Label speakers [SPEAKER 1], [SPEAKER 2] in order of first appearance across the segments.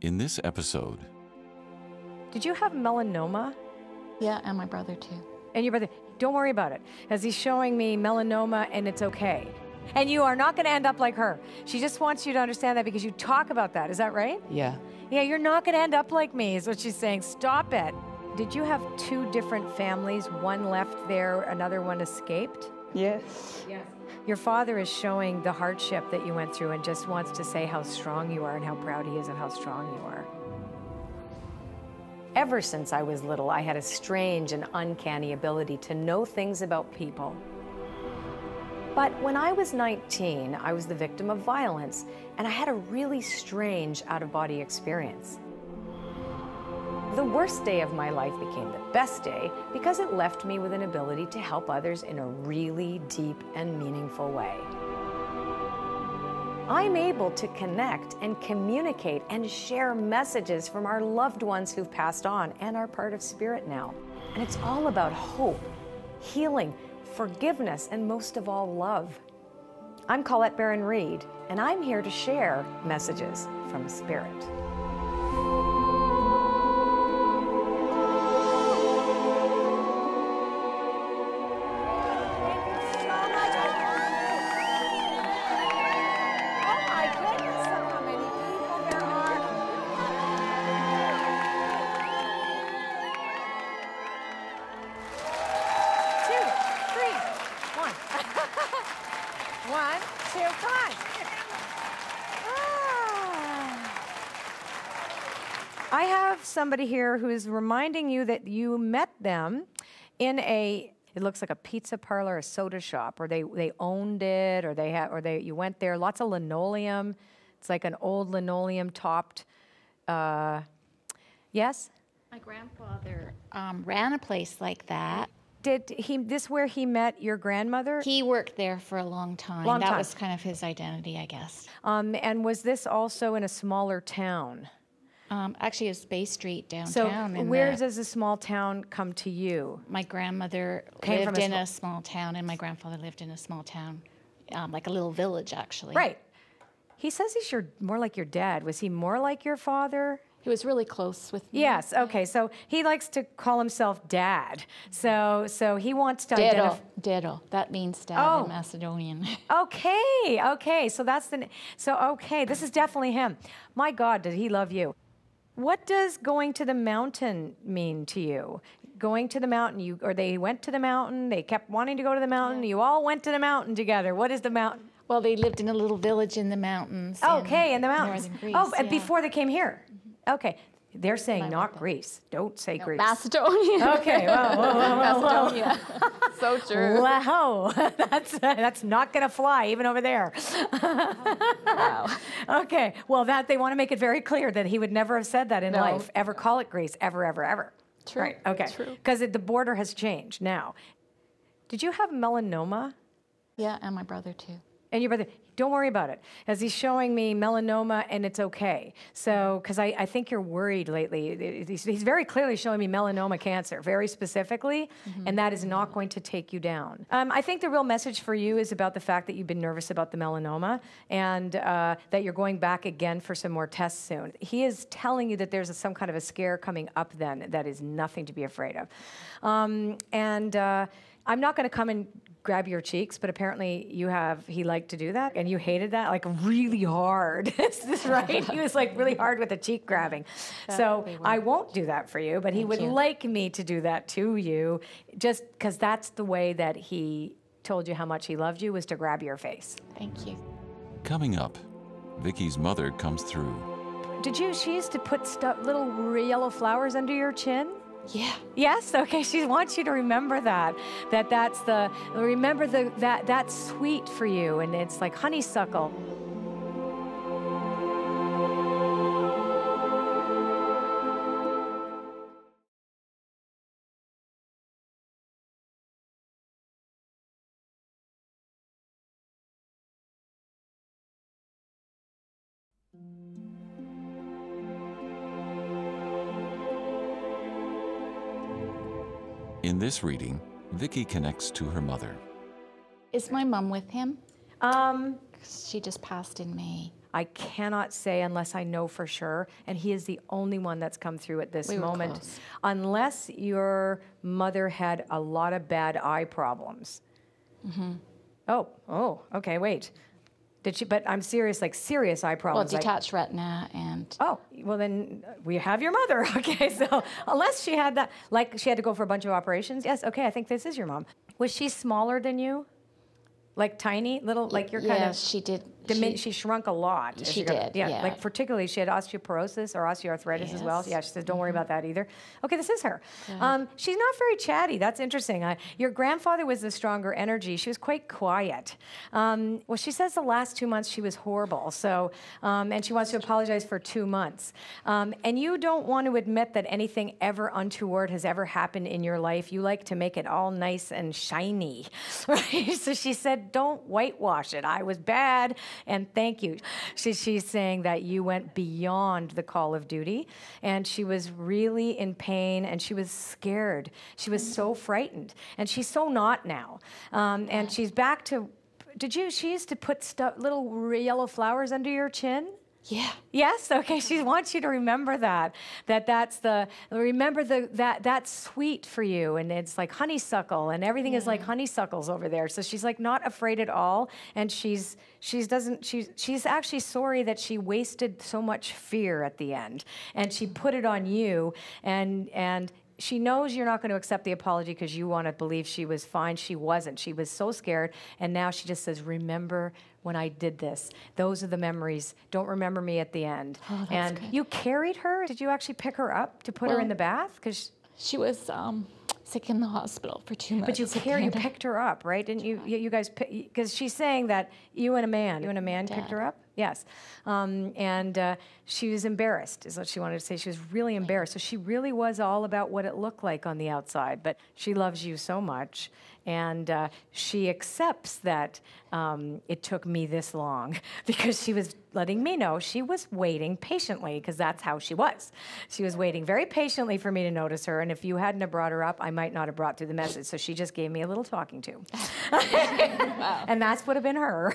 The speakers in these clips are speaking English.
[SPEAKER 1] In this episode,
[SPEAKER 2] Did you have melanoma?
[SPEAKER 3] Yeah, and my brother too.
[SPEAKER 2] And your brother, don't worry about it, as he's showing me melanoma and it's okay. And you are not going to end up like her. She just wants you to understand that because you talk about that. Is that right?
[SPEAKER 4] Yeah.
[SPEAKER 2] Yeah, you're not going to end up like me, is what she's saying. Stop it. Did you have two different families? One left there, another one escaped?
[SPEAKER 4] Yes.
[SPEAKER 2] Yes. Your father is showing the hardship that you went through and just wants to say how strong you are and how proud he is of how strong you are. Ever since I was little, I had a strange and uncanny ability to know things about people. But when I was 19, I was the victim of violence, and I had a really strange out-of-body experience. The worst day of my life became the best day because it left me with an ability to help others in a really deep and meaningful way. I'm able to connect and communicate and share messages from our loved ones who've passed on and are part of spirit now. And it's all about hope, healing, forgiveness, and most of all, love. I'm Colette Baron-Reid, and I'm here to share messages from spirit. One, two, come on. I have somebody here who is reminding you that you met them in it looks like a pizza parlor, a soda shop, or they owned it, or you went there. Lots of linoleum. It's like an old linoleum topped. Yes?
[SPEAKER 3] My grandfather ran a place like that.
[SPEAKER 2] Did this where he met your grandmother?
[SPEAKER 3] He worked there for a long time. That was kind of his identity, I guess.
[SPEAKER 2] And was this also in a smaller town?
[SPEAKER 3] Actually, it's Bay Street downtown.
[SPEAKER 2] So where does a small town come to you?
[SPEAKER 3] My grandmother lived in a small town, and my grandfather lived in a small town, like a little village, actually.
[SPEAKER 2] Right. He says he's more like your dad. Was he more like your father?
[SPEAKER 3] He was really close with me.
[SPEAKER 2] Yes, okay, so he likes to call himself dad. So he wants to identify.
[SPEAKER 3] Ditto. That means dad in Macedonian.
[SPEAKER 2] Okay, so this is definitely him. My God, did he love you. What does going to the mountain mean to you? Going to the mountain, or they went to the mountain, they kept wanting to go to the mountain, you all went to the mountain together. What is the mountain?
[SPEAKER 3] Well, they lived in a little village in the mountains.
[SPEAKER 2] Okay, in the mountains.
[SPEAKER 3] Northern Greece.
[SPEAKER 2] Oh, and before they came here. Okay, they're saying not Greece. Don't say Greece.
[SPEAKER 3] Macedonia.
[SPEAKER 2] Okay, whoa.
[SPEAKER 3] Macedonia. So true.
[SPEAKER 2] Wow, that's not gonna fly even over there.
[SPEAKER 3] Wow.
[SPEAKER 2] Okay, well they want to make it very clear that he would never have said that in life, ever call it Greece, ever.
[SPEAKER 3] True.
[SPEAKER 2] Right, okay, because the border has changed now. Did you have melanoma?
[SPEAKER 3] Yeah, and my brother too.
[SPEAKER 2] And your brother, don't worry about it, as he's showing me melanoma and it's okay. So, because I think you're worried lately. He's very clearly showing me melanoma cancer, very specifically, and that is not going to take you down. I think the real message for you is about the fact that you've been nervous about the melanoma and that you're going back again for some more tests soon. He is telling you that there's some kind of a scare coming up then that is nothing to be afraid of. I'm not going to come and grab your cheeks, but apparently he liked to do that, and you hated that, like really hard. Is this right? He was like really hard with the cheek grabbing. So I won't do that for you, but he would like me to do that to you, just because that's the way that he told you how much he loved you, was to grab your face.
[SPEAKER 3] Thank you.
[SPEAKER 1] coming up, Vicky's mother comes through.
[SPEAKER 2] She used to put little yellow flowers under your chin?
[SPEAKER 3] Yeah.
[SPEAKER 2] Yes. Okay. She wants you to remember that's sweet for you, and it's like honeysuckle.
[SPEAKER 1] In this reading, Vicky connects to her mother.
[SPEAKER 3] Is my mom with him? She just passed in May.
[SPEAKER 2] I cannot say unless I know for sure, and he is the only one that's come through at this moment.
[SPEAKER 3] Close.
[SPEAKER 2] Unless your mother had a lot of bad eye problems. Oh, okay, wait. Did she, but I'm serious, like serious eye
[SPEAKER 3] Well,
[SPEAKER 2] problems.
[SPEAKER 3] detached retina and...
[SPEAKER 2] Oh, well then we have your mother. Okay, so unless she had that, like she had to go for a bunch of operations. Yes, okay, I think this is your mom. Was she smaller than you? Like tiny, little, like you're kind of...
[SPEAKER 3] Yes, she did.
[SPEAKER 2] She shrunk a lot.
[SPEAKER 3] She did, yeah.
[SPEAKER 2] Like particularly she had osteoporosis or osteoarthritis as well.
[SPEAKER 3] Yes.
[SPEAKER 2] Yeah, she says, don't worry about that either. Okay, this is her. She's not very chatty. That's interesting. Your grandfather was the stronger energy. She was quite quiet. Well, she says the last 2 months she was horrible. So, and she wants to apologize for 2 months. And you don't want to admit that anything ever untoward has ever happened in your life. You like to make it all nice and shiny, right? So she said, don't whitewash it. I was bad. And thank you. She's saying that you went beyond the call of duty, and she was really in pain, and she was scared. She was so frightened, and she's so not now. And she's back to, she used to put little yellow flowers under your chin?
[SPEAKER 3] Yeah.
[SPEAKER 2] Yes. Okay. She wants you to remember that. That's sweet for you, and it's like honeysuckle, and everything is like honeysuckles over there. So she's like not afraid at all, and she's actually sorry that she wasted so much fear at the end, and she put it on you, and. She knows you're not going to accept the apology because you want to believe she was fine. She wasn't. She was so scared. And now she just says, remember when I did this. Those are the memories. Don't remember me at the end.
[SPEAKER 3] Oh, that's
[SPEAKER 2] and
[SPEAKER 3] good.
[SPEAKER 2] You carried her? Did you actually pick her up to put her in the bath? 'Cause
[SPEAKER 3] she was sick in the hospital for 2 months.
[SPEAKER 2] but you picked her up, right? Didn't you? You guys, because she's saying that you and a man picked her up? Yes. And she was embarrassed, is what she wanted to say. She was really embarrassed. So she really was all about what it looked like on the outside. But she loves you so much. And she accepts that it took me this long because she was letting me know she was waiting patiently, because that's how she was. She was waiting very patiently for me to notice her. And if you hadn't have brought her up, I might not have brought through the message. So she just gave me a little talking to.
[SPEAKER 3] Wow.
[SPEAKER 2] And that's would have been her.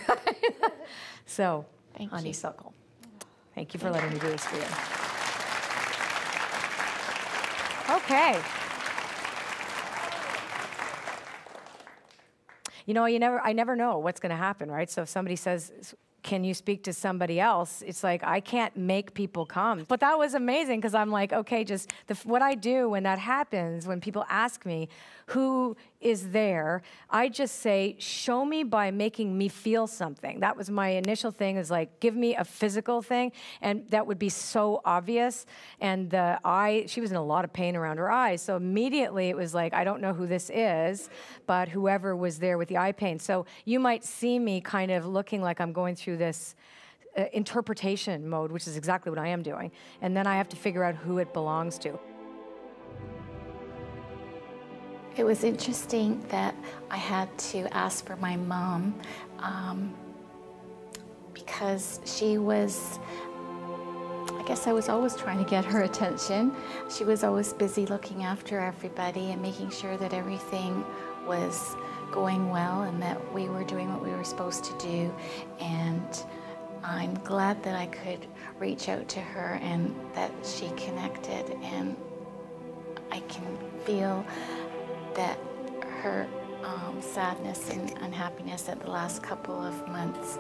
[SPEAKER 2] So,
[SPEAKER 3] Thank you.
[SPEAKER 2] honeysuckle. Thank you for letting me do this for you. Okay. You know, I never know what's going to happen, right? So if somebody says, can you speak to somebody else? It's like, I can't make people come. But that was amazing, because I'm like, okay, just what I do when that happens, when people ask me who is there, I just say, show me by making me feel something. That was my initial thing, is like, give me a physical thing, and that would be so obvious. And the eye, she was in a lot of pain around her eyes, so immediately it was like, I don't know who this is, but whoever was there with the eye pain. So you might see me kind of looking like I'm going through this interpretation mode, which is exactly what I am doing. And then I have to figure out who it belongs to.
[SPEAKER 3] It was interesting that I had to ask for my mom because she was, I guess I was always trying to get her attention. She was always busy looking after everybody and making sure that everything was going well and that we were doing what we were supposed to do. And I'm glad that I could reach out to her and that she connected, and I can feel that her sadness and unhappiness at the last couple of months,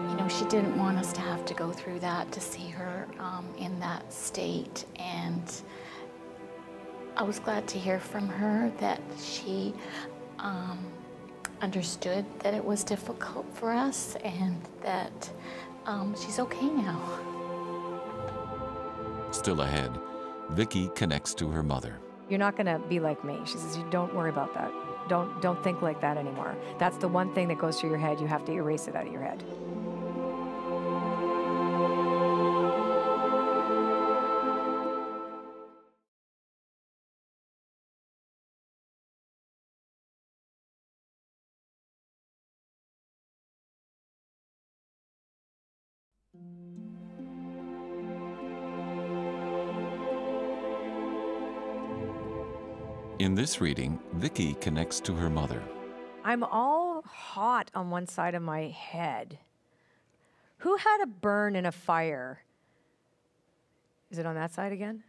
[SPEAKER 3] you know, she didn't want us to have to go through that, to see her in that state. And I was glad to hear from her that she understood that it was difficult for us, and that she's okay now.
[SPEAKER 1] Still ahead, Vicki connects to her mother.
[SPEAKER 2] You're not going to be like me. She says, don't worry about that. Don't think like that anymore. That's the one thing that goes through your head. You have to erase it out of your head.
[SPEAKER 1] In this reading, Vicki connects to her mother.
[SPEAKER 2] I'm all hot on one side of my head. Who had a burn in a fire? Is it on that side again?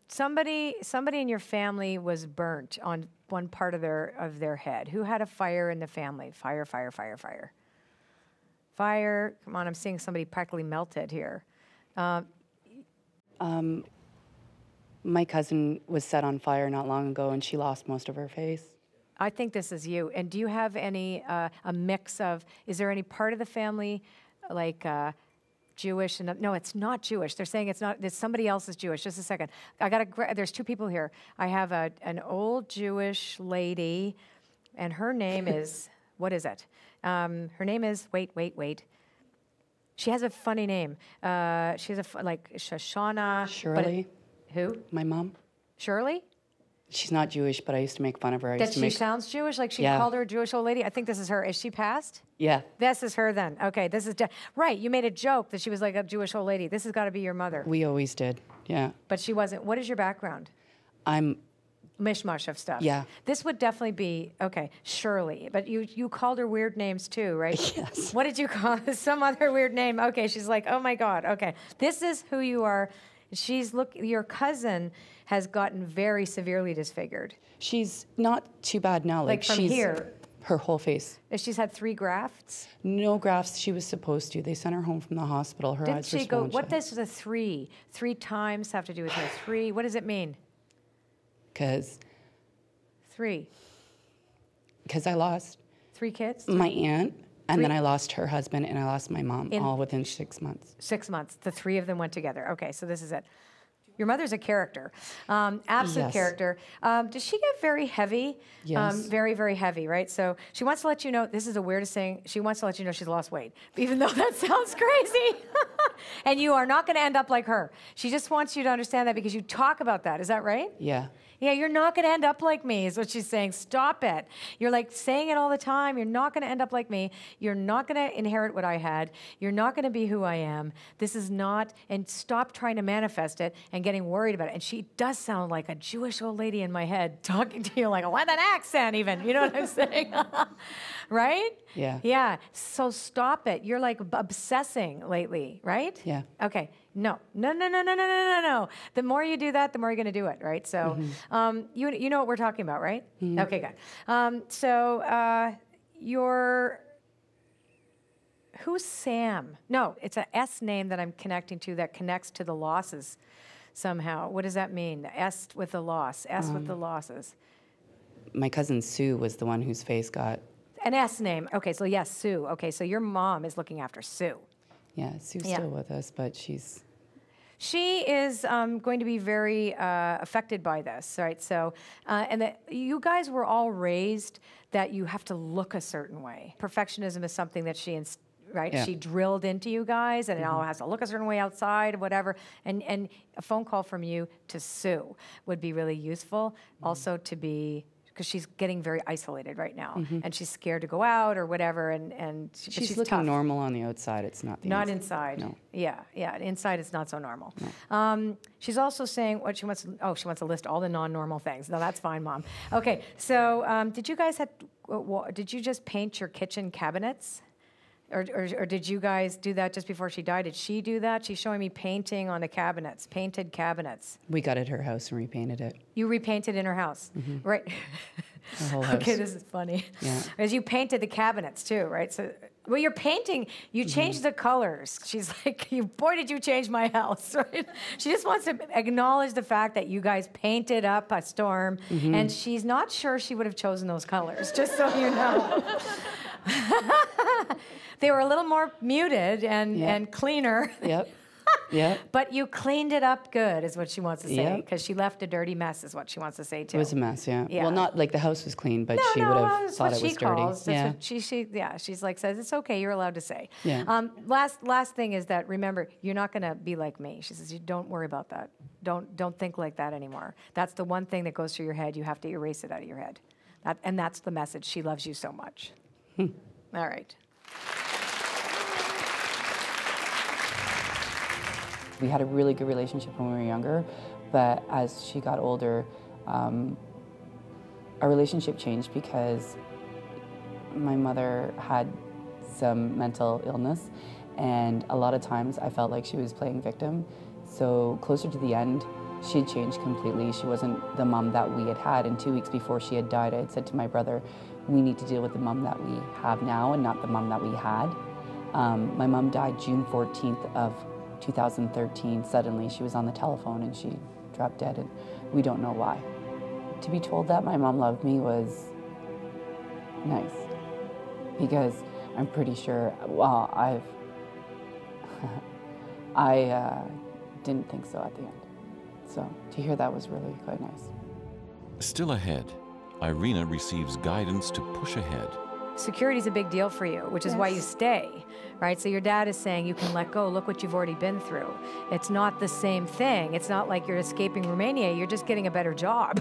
[SPEAKER 2] Somebody in your family was burnt on one part of their head. Who had a fire in the family? Fire, fire, fire, fire. Fire. Come on, I'm seeing somebody practically melted here.
[SPEAKER 4] My cousin was set on fire not long ago, and she lost most of her face.
[SPEAKER 2] I think this is you. And do you have any, a mix of, is there any part of the family like Jewish? And no, it's not Jewish. They're saying it's not, there's somebody else is Jewish. Just a second. There's two people here. I have an old Jewish lady, and her name is, what is it? Her name is, wait. She has a funny name. She has like Shoshana.
[SPEAKER 4] Shirley.
[SPEAKER 2] Who?
[SPEAKER 4] My mom.
[SPEAKER 2] Shirley?
[SPEAKER 4] She's not Jewish, but I used to make fun of her.
[SPEAKER 2] That she sounds Jewish? Like she called her a Jewish old lady? I think this is her. Is she passed?
[SPEAKER 4] Yeah.
[SPEAKER 2] This is her then. Okay, this is... right, you made a joke that she was like a Jewish old lady. This has got to be your mother.
[SPEAKER 4] We always did, yeah.
[SPEAKER 2] But she wasn't. What is your background?
[SPEAKER 4] I'm...
[SPEAKER 2] Mishmash of stuff.
[SPEAKER 4] Yeah.
[SPEAKER 2] This would definitely be, okay, Shirley. But you called her weird names too, right?
[SPEAKER 4] Yes.
[SPEAKER 2] What did you call her? Some other weird name. Okay, she's like, oh my God, okay. This is who you are. Your cousin has gotten very severely disfigured.
[SPEAKER 4] She's not too bad now.
[SPEAKER 2] Like from here?
[SPEAKER 4] Her whole face.
[SPEAKER 2] She's had 3 grafts?
[SPEAKER 4] No grafts. She was supposed to. They sent her home from the hospital. Her eyes were swollen. Did she go,
[SPEAKER 2] what does the 3 times have to do with her? 3, what does it mean?
[SPEAKER 4] Because
[SPEAKER 2] 3.
[SPEAKER 4] Because I lost
[SPEAKER 2] 3 kids?
[SPEAKER 4] my aunt, and then I lost her husband, and I lost my mom, all within 6 months.
[SPEAKER 2] 6 months. The 3 of them went together. Okay, so this is it. Your mother's a character, absolute
[SPEAKER 4] Yes.
[SPEAKER 2] character. Does she get very heavy?
[SPEAKER 4] Yes.
[SPEAKER 2] Very, very heavy, right? So she wants to let you know, this is the weirdest thing, she wants to let you know she's lost weight, even though that sounds crazy. And you are not going to end up like her. She just wants you to understand that because you talk about that. Is that right?
[SPEAKER 4] Yeah.
[SPEAKER 2] Yeah, you're not going to end up like me, is what she's saying. Stop it. You're like saying it all the time. You're not going to end up like me. You're not going to inherit what I had. You're not going to be who I am. This is not, and stop trying to manifest it and getting worried about it. And she does sound like a Jewish old lady in my head talking to you like, what an accent even. You know what I'm saying? Right?
[SPEAKER 4] Yeah.
[SPEAKER 2] Yeah. So stop it. You're like obsessing lately, right?
[SPEAKER 4] Yeah.
[SPEAKER 2] Okay. No. The more you do that, the more you're going to do it, right? So you know what we're talking about, right? Okay, good. Who's Sam? No, it's an S name that I'm connecting to that connects to the losses somehow. What does that mean? The S with the loss, S with the losses.
[SPEAKER 4] My cousin Sue was the one whose face got...
[SPEAKER 2] An S name. Okay, so yes, Sue. Okay, so your mom is looking after Sue.
[SPEAKER 4] Yeah, Sue's still with us, but she's...
[SPEAKER 2] She is going to be very affected by this, right? So, and you guys were all raised that you have to look a certain way. Perfectionism is something that she drilled into you guys, and it all has to look a certain way outside, whatever. And a phone call from you to Sue would be really useful. Also to be, because she's getting very isolated right now, and she's scared to go out or whatever, and she's
[SPEAKER 4] looking
[SPEAKER 2] tough.
[SPEAKER 4] normal on the outside. It's not the
[SPEAKER 2] inside.
[SPEAKER 4] No.
[SPEAKER 2] Yeah. Inside, it's not so normal.
[SPEAKER 4] No.
[SPEAKER 2] She's also saying what she wants. Oh, she wants to list all the non-normal things. No, that's fine, Mom. Okay. So, did you just paint your kitchen cabinets? Or did you guys do that just before she died? Did she do that? She's showing me painting on the cabinets, painted cabinets.
[SPEAKER 4] We got at her house and repainted it.
[SPEAKER 2] You repainted in her house, right?
[SPEAKER 4] The whole house.
[SPEAKER 2] Okay, this is funny.
[SPEAKER 4] Yeah.
[SPEAKER 2] As you painted the cabinets too, right? So, well, you're painting, you changed the colors. She's like, boy, did you change my house, right? She just wants to acknowledge the fact that you guys painted up a storm, and she's not sure she would have chosen those colors, just so you know. They were a little more muted and cleaner.
[SPEAKER 4] Yep. Yeah.
[SPEAKER 2] But you cleaned it up good, is what she wants to say, because she left a dirty mess, is what she wants to say too.
[SPEAKER 4] It was a mess, yeah.
[SPEAKER 2] Yeah.
[SPEAKER 4] Well, not like the house was clean, but she would have thought it was dirty.
[SPEAKER 2] That's
[SPEAKER 4] Yeah.
[SPEAKER 2] what she's like, says, it's okay, you're allowed to say.
[SPEAKER 4] Yeah.
[SPEAKER 2] Last thing is that, remember, you're not going to be like me. She says, you don't worry about that. Don't think like that anymore. That's the one thing that goes through your head. You have to erase it out of your head. And that's the message. She loves you so much. All right.
[SPEAKER 4] We had a really good relationship when we were younger, but as she got older, our relationship changed because my mother had some mental illness, and a lot of times I felt like she was playing victim. So closer to the end, she had changed completely. She wasn't the mom that we had had, and 2 weeks before she had died, I had said to my brother, we need to deal with the mom that we have now and not the mom that we had. My mom died June 14th of 2013. Suddenly, she was on the telephone and she dropped dead, and we don't know why. To be told that my mom loved me was nice, because I'm pretty sure, well, I didn't think so at the end. So to hear that was really quite nice.
[SPEAKER 1] Still ahead, Irina receives guidance to push ahead.
[SPEAKER 2] Security is a big deal for you, which is why you stay, right? So your dad is saying you can let go. Look what you've already been through. It's not the same thing. It's not like you're escaping Romania. You're just getting a better job.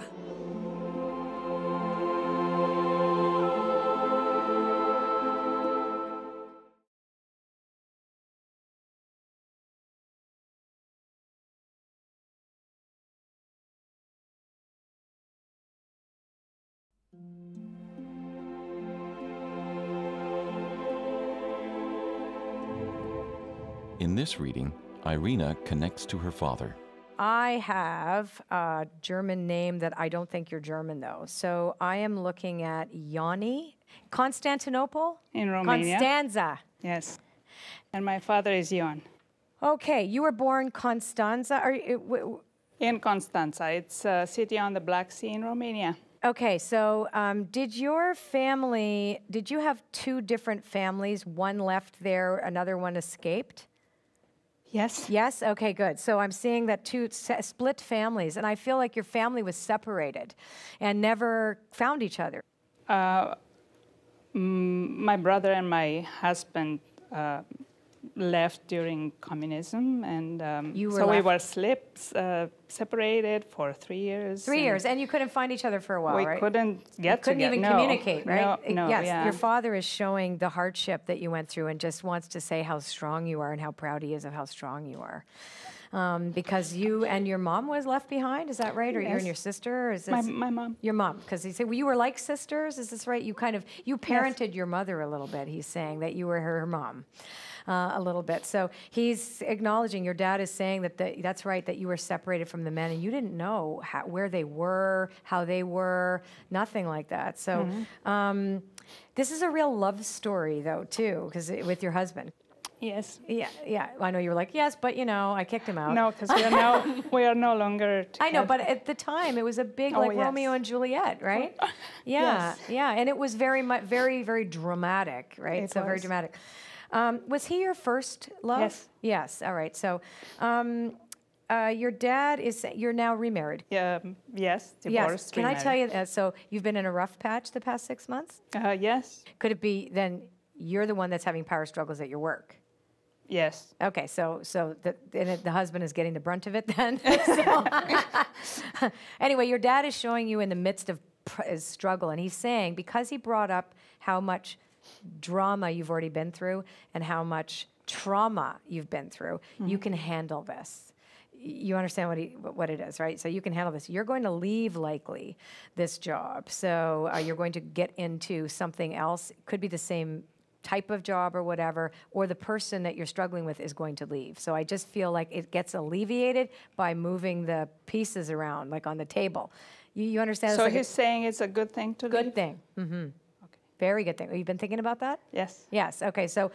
[SPEAKER 1] In this reading, Irina connects to her father.
[SPEAKER 2] I have a German name that I don't think you're German, though. So I am looking at Yanni. Constantinople?
[SPEAKER 5] In Romania.
[SPEAKER 2] Constanza.
[SPEAKER 5] Yes. And my father is Ion.
[SPEAKER 2] Okay, you were born Constanza.
[SPEAKER 5] In Constanța. It's a city on the Black Sea in Romania.
[SPEAKER 2] Okay, so did you have two different families? One left there, another one escaped?
[SPEAKER 5] Yes.
[SPEAKER 2] Yes? Okay, good. So I'm seeing that two split families, and I feel like your family was separated and never found each other.
[SPEAKER 5] My brother and my husband left during communism, and so we were separated for 3 years.
[SPEAKER 2] 3 years, and you couldn't find each other for a while,
[SPEAKER 5] we
[SPEAKER 2] right?
[SPEAKER 5] couldn't get
[SPEAKER 2] couldn't
[SPEAKER 5] together.
[SPEAKER 2] even communicate, right?
[SPEAKER 5] No,
[SPEAKER 2] yes,
[SPEAKER 5] yeah.
[SPEAKER 2] Your father is showing the hardship that you went through and just wants to say how strong you are and how proud he is of how strong you are. Because you and your mom was left behind, is that right? Or you and your sister? Or is this
[SPEAKER 5] my mom.
[SPEAKER 2] Your mom, because he said, well, you were like sisters, is this right? You parented your mother a little bit, he's saying, that you were her mom. A little bit. So he's acknowledging, your dad is saying that that's right, that you were separated from the men and you didn't know where they were, how they were, nothing like that. So this is a real love story, though, too, because with your husband.
[SPEAKER 5] Yes.
[SPEAKER 2] Yeah. I know you were like, yes, but, I kicked him out.
[SPEAKER 5] No, because we are no longer together.
[SPEAKER 2] I know, but at the time, it was a big, Romeo and Juliet, right? Yeah. And it was very, very dramatic, right?
[SPEAKER 5] It
[SPEAKER 2] so
[SPEAKER 5] was.
[SPEAKER 2] very dramatic. Was he your first love?
[SPEAKER 5] Yes.
[SPEAKER 2] Yes. All right. So, your dad you're now remarried.
[SPEAKER 5] Yes, divorced.
[SPEAKER 2] Yes. Can
[SPEAKER 5] remarried.
[SPEAKER 2] I tell you? So you've been in a rough patch the past 6 months.
[SPEAKER 5] Yes.
[SPEAKER 2] Could it be then you're the one that's having power struggles at your work?
[SPEAKER 5] Yes.
[SPEAKER 2] Okay. So the husband is getting the brunt of it then. Anyway, your dad is showing you in the midst of his struggle, and he's saying because he brought up how much drama you've already been through and how much trauma you've been through, you can handle this. You understand what it is, right? So you can handle this. You're going to leave likely this job. So you're going to get into something else. It could be the same type of job or whatever, or the person that you're struggling with is going to leave. So I just feel like it gets alleviated by moving the pieces around, like on the table. You understand?
[SPEAKER 5] So
[SPEAKER 2] like
[SPEAKER 5] he's saying it's a good thing to leave?
[SPEAKER 2] good thing. Mm-hmm. Very good thing. Have you been thinking about that?
[SPEAKER 5] Yes.
[SPEAKER 2] Yes. Okay. So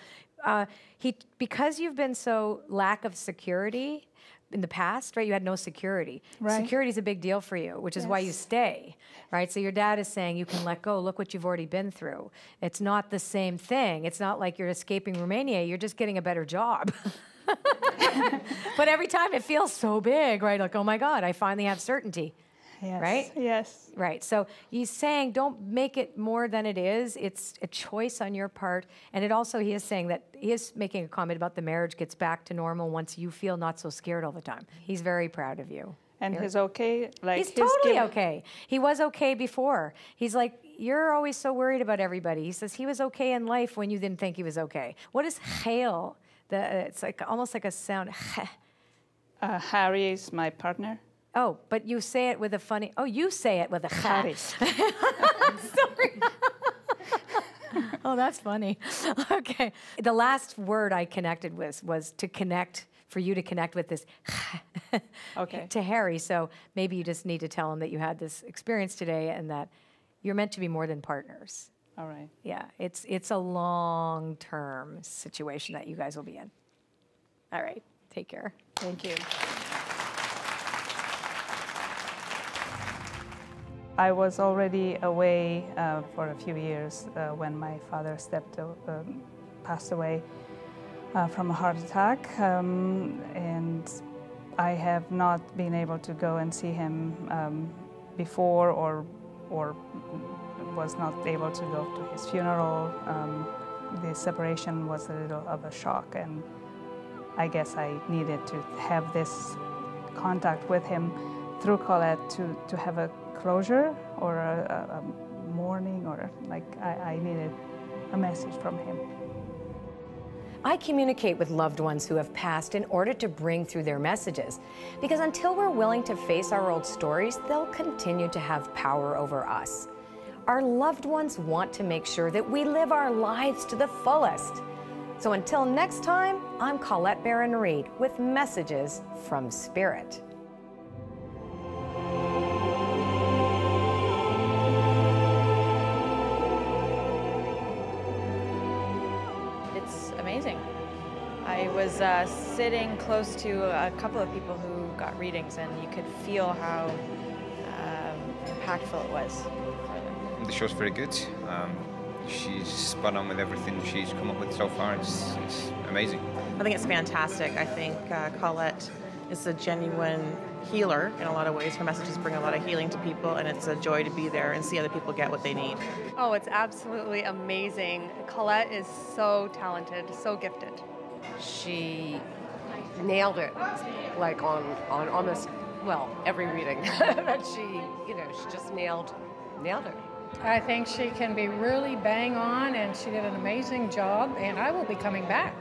[SPEAKER 2] because you've been so lack of security in the past, right? You had no security.
[SPEAKER 5] Right.
[SPEAKER 2] Security is a big deal for you, which is why you stay, right? So your dad is saying you can let go. Look what you've already been through. It's not the same thing. It's not like you're escaping Romania. You're just getting a better job. But every time it feels so big, right? Like, oh my God, I finally have certainty.
[SPEAKER 5] Yes.
[SPEAKER 2] Right?
[SPEAKER 5] Yes.
[SPEAKER 2] Right. So he's saying don't make it more than it is. It's a choice on your part. And he is saying that he is making a comment about the marriage gets back to normal once you feel not so scared all the time. He's very proud of you.
[SPEAKER 5] And he's okay?
[SPEAKER 2] He's totally okay. He was okay before. He's like, you're always so worried about everybody. He says he was okay in life when you didn't think he was okay. What is hail? It's like almost like a sound.
[SPEAKER 5] Harry is my partner.
[SPEAKER 2] Oh, but you say it with a funny... Oh, you say it with a
[SPEAKER 5] Harry.
[SPEAKER 2] Sorry. Oh, that's funny. Okay. The last word I connected with was to connect, for you to connect with this
[SPEAKER 5] okay.
[SPEAKER 2] to Harry. So maybe you just need to tell him that you had this experience today and that you're meant to be more than partners.
[SPEAKER 5] All right.
[SPEAKER 2] Yeah, it's a long-term situation that you guys will be in. All right, take care.
[SPEAKER 5] Thank you. I was already away for a few years when my father passed away from a heart attack, and I have not been able to go and see him before, or was not able to go to his funeral. The separation was a little of a shock, and I guess I needed to have this contact with him through Colette to have a closure or a mourning, or like I needed a message from him.
[SPEAKER 2] I communicate with loved ones who have passed in order to bring through their messages, because until we're willing to face our old stories, they'll continue to have power over us. Our loved ones want to make sure that we live our lives to the fullest. So until next time, I'm Colette Baron-Reid with Messages from Spirit.
[SPEAKER 6] It's amazing. I was sitting close to a couple of people who got readings, and you could feel how impactful it was for them.
[SPEAKER 7] The show's very good. She's spot on with everything she's come up with so far. It's amazing.
[SPEAKER 8] I think it's fantastic. I think Colette is a genuine healer in a lot of ways. Her messages bring a lot of healing to people, and it's a joy to be there and see other people get what they need.
[SPEAKER 9] Oh, it's absolutely amazing. Colette is so talented, so gifted.
[SPEAKER 10] She nailed it, like on almost, well, every reading that she just nailed it.
[SPEAKER 11] I think she can be really bang on, and she did an amazing job, and I will be coming back.